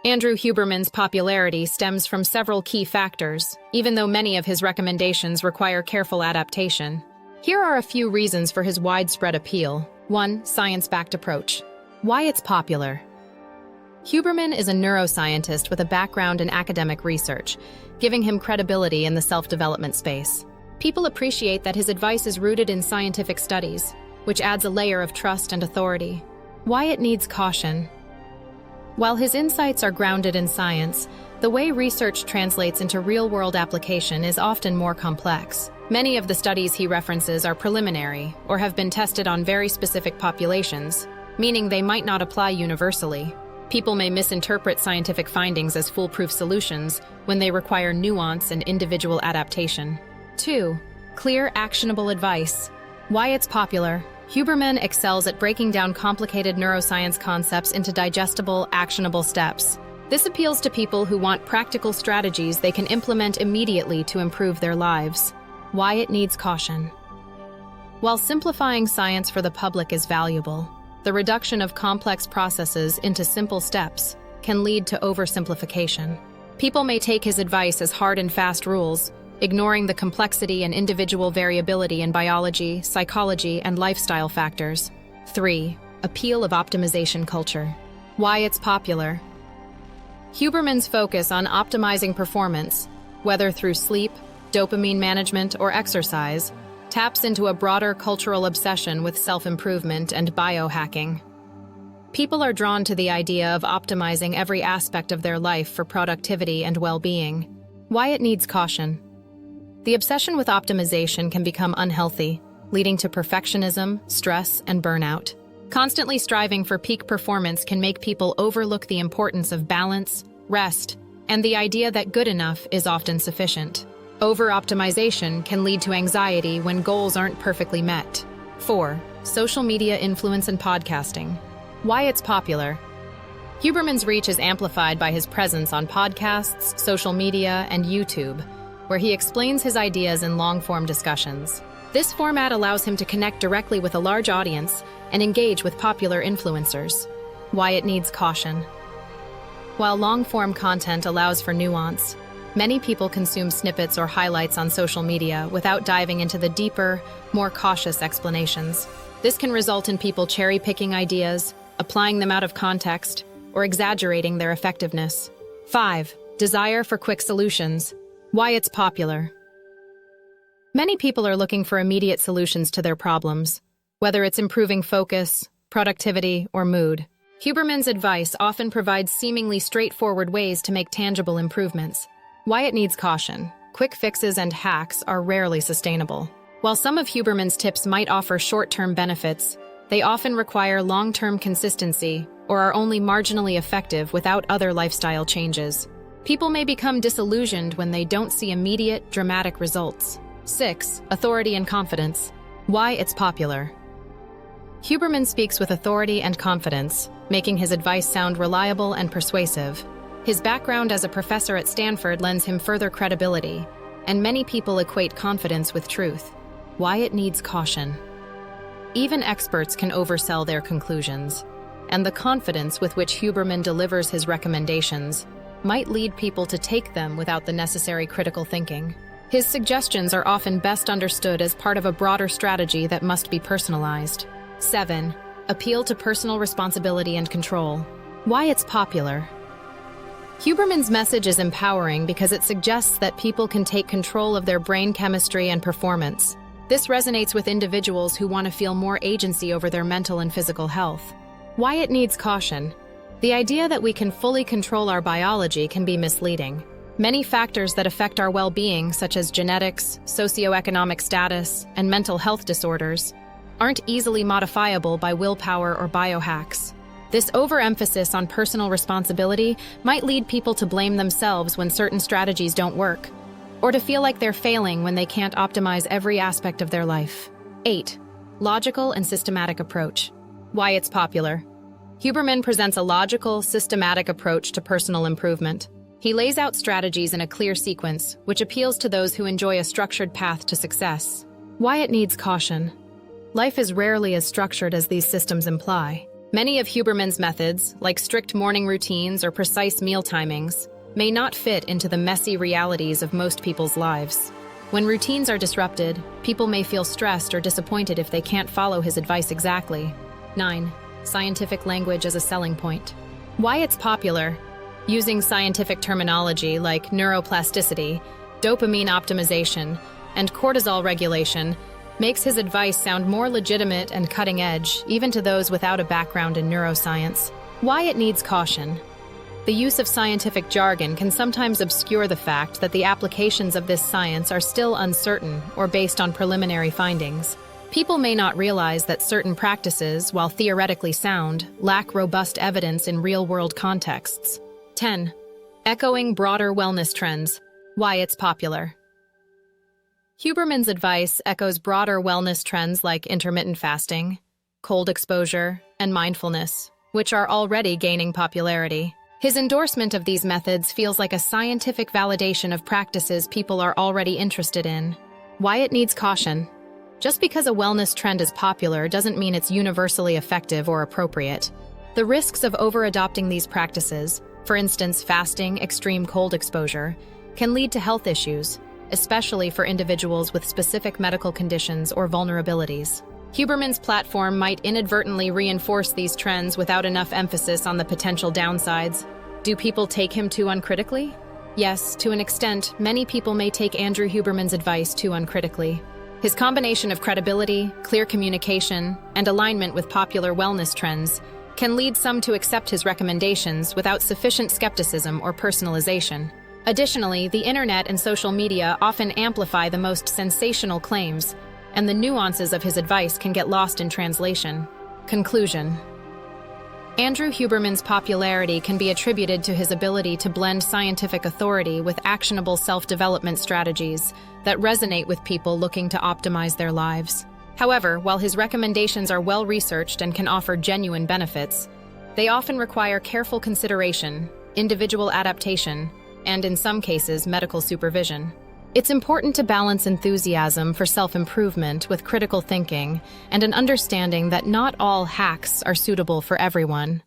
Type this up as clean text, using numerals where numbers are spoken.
Andrew Huberman's popularity stems from several key factors, even though many of his recommendations require careful adaptation. Here are a few reasons for his widespread appeal. 1. Science-backed approach. Why it's popular. Huberman is a neuroscientist with a background in academic research, giving him credibility in the self-development space. People appreciate that his advice is rooted in scientific studies, which adds a layer of trust and authority. Why it needs caution. While his insights are grounded in science, the way research translates into real-world application is often more complex. Many of the studies he references are preliminary or have been tested on very specific populations, meaning they might not apply universally. People may misinterpret scientific findings as foolproof solutions when they require nuance and individual adaptation. 2. Clear, actionable advice. Why it's popular. Huberman excels at breaking down complicated neuroscience concepts into digestible, actionable steps. This appeals to people who want practical strategies they can implement immediately to improve their lives. Why it needs caution. While simplifying science for the public is valuable, the reduction of complex processes into simple steps can lead to oversimplification. People may take his advice as hard and fast rules, ignoring the complexity and individual variability in biology, psychology, and lifestyle factors. 3. Appeal of optimization culture. Why it's popular. Huberman's focus on optimizing performance, whether through sleep, dopamine management, or exercise, taps into a broader cultural obsession with self-improvement and biohacking. People are drawn to the idea of optimizing every aspect of their life for productivity and well-being. Why it needs caution. The obsession with optimization can become unhealthy, leading to perfectionism, stress, and burnout. Constantly striving for peak performance can make people overlook the importance of balance, rest, and the idea that good enough is often sufficient. Over-optimization can lead to anxiety when goals aren't perfectly met. 4. Social media influence and podcasting. Why it's popular. Huberman's reach is amplified by his presence on podcasts, social media, and YouTube, where he explains his ideas in long-form discussions. This format allows him to connect directly with a large audience and engage with popular influencers. Why it needs caution. While long-form content allows for nuance, many people consume snippets or highlights on social media without diving into the deeper, more cautious explanations. This can result in people cherry-picking ideas, applying them out of context, or exaggerating their effectiveness. 5. Desire for quick solutions. Why it's popular. Many people are looking for immediate solutions to their problems, whether it's improving focus, productivity, or mood. Huberman's advice often provides seemingly straightforward ways to make tangible improvements. Why it needs caution. Quick fixes and hacks are rarely sustainable. While some of Huberman's tips might offer short-term benefits, they often require long-term consistency or are only marginally effective without other lifestyle changes. People may become disillusioned when they don't see immediate, dramatic results. 6. Authority and confidence. Why it's popular. Huberman speaks with authority and confidence, making his advice sound reliable and persuasive. His background as a professor at Stanford lends him further credibility, and many people equate confidence with truth. Why it needs caution. Even experts can oversell their conclusions, and the confidence with which Huberman delivers his recommendations might lead people to take them without the necessary critical thinking. His suggestions are often best understood as part of a broader strategy that must be personalized. 7. Appeal to personal responsibility and control. Why it's popular. Huberman's message is empowering because it suggests that people can take control of their brain chemistry and performance. This resonates with individuals who want to feel more agency over their mental and physical health. Why it needs caution. The idea that we can fully control our biology can be misleading. Many factors that affect our well-being, such as genetics, socioeconomic status, and mental health disorders, aren't easily modifiable by willpower or biohacks. This overemphasis on personal responsibility might lead people to blame themselves when certain strategies don't work, or to feel like they're failing when they can't optimize every aspect of their life. 8. Logical and systematic approach. Why it's popular. Huberman presents a logical, systematic approach to personal improvement. He lays out strategies in a clear sequence, which appeals to those who enjoy a structured path to success. Why it needs caution. Life is rarely as structured as these systems imply. Many of Huberman's methods, like strict morning routines or precise meal timings, may not fit into the messy realities of most people's lives. When routines are disrupted, people may feel stressed or disappointed if they can't follow his advice exactly. 9. Scientific language as a selling point. Why it's popular. Using scientific terminology like neuroplasticity, dopamine optimization, and cortisol regulation makes his advice sound more legitimate and cutting-edge, even to those without a background in neuroscience. Why it needs caution. The use of scientific jargon can sometimes obscure the fact that the applications of this science are still uncertain or based on preliminary findings. People may not realize that certain practices, while theoretically sound, lack robust evidence in real-world contexts. 10. Echoing broader wellness trends. Why it's popular. Huberman's advice echoes broader wellness trends like intermittent fasting, cold exposure, and mindfulness, which are already gaining popularity. His endorsement of these methods feels like a scientific validation of practices people are already interested in. Why it needs caution. Just because a wellness trend is popular doesn't mean it's universally effective or appropriate. The risks of over-adopting these practices, for instance fasting, extreme cold exposure, can lead to health issues, especially for individuals with specific medical conditions or vulnerabilities. Huberman's platform might inadvertently reinforce these trends without enough emphasis on the potential downsides. Do people take him too uncritically? Yes, to an extent, many people may take Andrew Huberman's advice too uncritically. His combination of credibility, clear communication, and alignment with popular wellness trends can lead some to accept his recommendations without sufficient skepticism or personalization. Additionally, the internet and social media often amplify the most sensational claims, and the nuances of his advice can get lost in translation. Conclusion. Andrew Huberman's popularity can be attributed to his ability to blend scientific authority with actionable self-development strategies that resonate with people looking to optimize their lives. However, while his recommendations are well-researched and can offer genuine benefits, they often require careful consideration, individual adaptation, and in some cases, medical supervision. It's important to balance enthusiasm for self-improvement with critical thinking and an understanding that not all hacks are suitable for everyone.